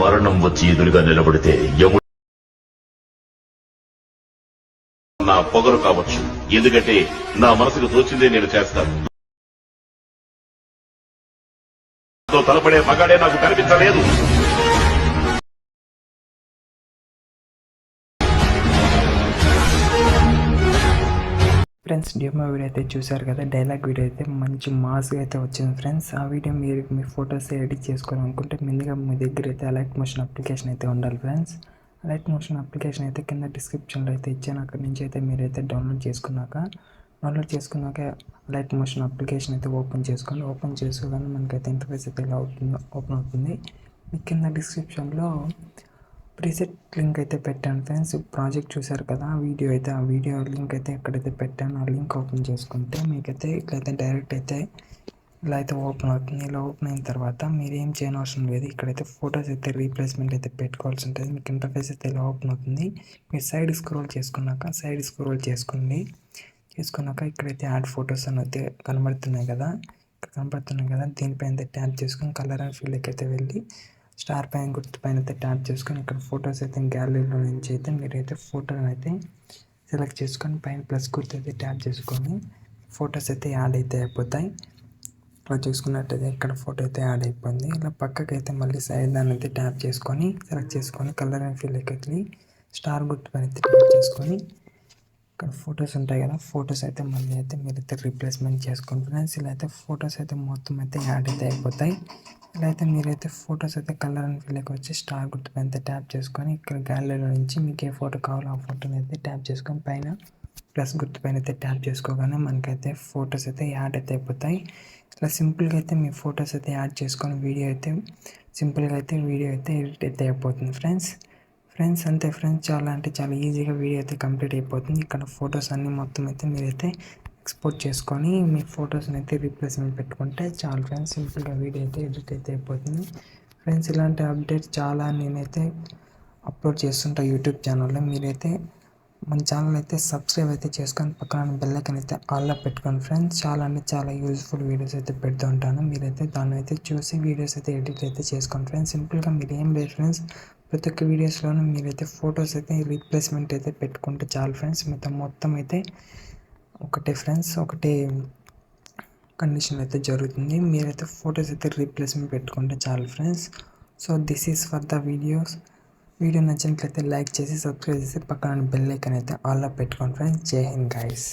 మరణం వచ్చి ఎదురుగా నిలబడితే యముడు నా పొగరు కావచ్చు, ఎందుకంటే నా మనసుకు తోచిందే నేను చేస్తాను. తలపడే మగాడే నాకు కనిపించలేదు. ఫ్రెండ్స్, డెమో వీడియో అయితే చూసారు కదా. డైలాగ్ వీడియో అయితే మంచి మాస్గా అయితే వచ్చింది ఫ్రెండ్స్. ఆ వీడియో మీరు మీ ఫొటోస్ ఎడిట్ చేసుకోవాలనుకుంటే ముందుగా మీ దగ్గర అయితే అలైట్ మోషన్ అప్లికేషన్ అయితే ఉండాలి ఫ్రెండ్స్. అలైట్ మోషన్ అప్లికేషన్ అయితే కింద డిస్క్రిప్షన్లో అయితే ఇచ్చాను. అక్కడి నుంచి అయితే మీరైతే డౌన్లోడ్ చేసుకున్నాక అలైట్ మోషన్ అప్లికేషన్ అయితే ఓపెన్ చేసుకోండి. ఓపెన్ చేసుకోగానే మనకైతే ఇంటర్ఫేస్ అయితే ఇలా ఓపెన్ అవుతుంది. మీ కింద డిస్క్రిప్షన్లో ప్రీసెట్ లింక్ అయితే పెట్టాను ఫ్రెండ్స్. ప్రాజెక్ట్ చూసారు కదా, ఆ వీడియో లింక్ అయితే ఎక్కడైతే పెట్టాను ఆ లింక్ ఓపెన్ చేసుకుంటే మీకైతే ఇట్లయితే డైరెక్ట్ అయితే ఇలా అయితే ఓపెన్ అవుతుంది. ఇలా ఓపెన్ అయిన తర్వాత మీరు ఏం చేయని అవసరం లేదు. ఇక్కడైతే ఫొటోస్ అయితే రీప్లేస్మెంట్ అయితే పెట్టుకోవాల్సి ఉంటుంది. మీకు ఇంటర్ఫేస్ అయితే ఇలా ఓపెన్ అవుతుంది. మీరు సైడ్ స్క్రోల్ చేసుకోండి. ఇక్కడైతే యాడ్ ఫొటోస్ అని అయితే కనబడుతున్నాయి కదా, దీనిపైన అయితే ట్యాప్ చేసుకొని కలర్ అండ్ ఫీల్డ్కి అయితే వెళ్ళి స్టార్ పైన గుర్తు పైన అయితే ట్యాప్ చేసుకొని ఇక్కడ ఫొటోస్ అయితే గ్యాలరీలో నుంచి అయితే మీరైతే ఫోటోని అయితే సెలెక్ట్ చేసుకొని పైన ప్లస్ గుర్తు అయితే ట్యాప్ చేసుకొని ఫొటోస్ అయితే యాడ్ అయితే అయిపోతాయి. అలా చూసుకున్నట్టయితే ఇక్కడ ఫోటో అయితే యాడ్ అయిపోయింది. ఇలా పక్కకి అయితే మళ్ళీ సైడ్ దాన్ని అయితే ట్యాప్ చేసుకొని సెలెక్ట్ చేసుకొని కలర్ అండ్ ఫీల్డ్కి వెళ్ళి స్టార్ గుర్తు పైన అయితే ట్యాప్ చేసుకొని ఇక్కడ ఫొటోస్ ఉంటాయి కదా, ఫొటోస్ అయితే మళ్ళీ అయితే మీరైతే రీప్లేస్మెంట్ చేసుకోండి ఫ్రెండ్స్. ఇలా అయితే ఫొటోస్ అయితే మొత్తం అయితే యాడ్ అయితే అయిపోతాయి. ఇలా అయితే మీరైతే ఫొటోస్ అయితే కలర్ అండ్ ఫీల్డ్కి వచ్చి స్టార్ గుర్తు పైన అయితే ట్యాప్ చేసుకొని ఇక్కడ గ్యాలరీలో నుంచి మీకు ఏ ఫోటో కావాలో ఆ ఫోటోని అయితే ట్యాప్ చేసుకొని పైన ప్లస్ గుర్తు పైన అయితే ట్యాప్ చేసుకోగానే మనకైతే ఫొటోస్ అయితే యాడ్ అయితే అయిపోతాయి. ఇలా సింపుల్గా అయితే మీ ఫొటోస్ అయితే యాడ్ చేసుకొని వీడియో అయితే ఎడిట్ అయితే అయిపోతుంది ఫ్రెండ్స్ అంతే ఫ్రెండ్స్. చాలా ఈజీగా వీడియో అయితే కంప్లీట్ అయిపోతుంది. ఇక్కడ ఫొటోస్ అన్నీ మొత్తం అయితే మీరైతే ఎక్స్పోర్ట్ చేసుకొని మీ ఫొటోస్ని అయితే రీప్లేస్మెంట్ పెట్టుకుంటే చాలు ఫ్రెండ్స్. సింపుల్గా వీడియో అయితే ఎడిట్ అయితే అయిపోతుంది ఫ్రెండ్స్. ఇలాంటి అప్డేట్స్ చాలా నేనైతే అప్లోడ్ చేస్తుంటా యూట్యూబ్ ఛానల్లో. మీరైతే మన ఛానల్ అయితే సబ్స్క్రైబ్ అయితే చేసుకొని పక్కన బెల్ ఐకాన్ అయితే ఆల్లో పెట్టుకోండి ఫ్రెండ్స్. చాలా యూజ్ఫుల్ వీడియోస్ అయితే పెడుతూ ఉంటాను. మీరైతే దాన్ని అయితే చూసి వీడియోస్ అయితే ఎడిట్ అయితే చేసుకోండి ఫ్రెండ్స్. సింపుల్గా మీరు ఏం లేదు ఫ్రెండ్స్, ప్రతి ఒక్క వీడియోస్లోనూ మీరైతే ఫొటోస్ అయితే రీప్లేస్మెంట్ అయితే పెట్టుకుంటే చాలు ఫ్రెండ్స్. మొత్తం అయితే ఒకటే కండిషన్ అయితే జరుగుతుంది. మీరైతే ఫొటోస్ అయితే రీప్లేస్మెంట్ పెట్టుకుంటే చాలు friends. So this is for the video నచ్చినట్లయితే లైక్ చేసి సబ్స్క్రైబ్ చేసి పక్కన బెల్ ఐకాన్ అయితే ఆల్లో పెట్టుకోండి ఫ్రెండ్స్. జై హింద్ గైస్.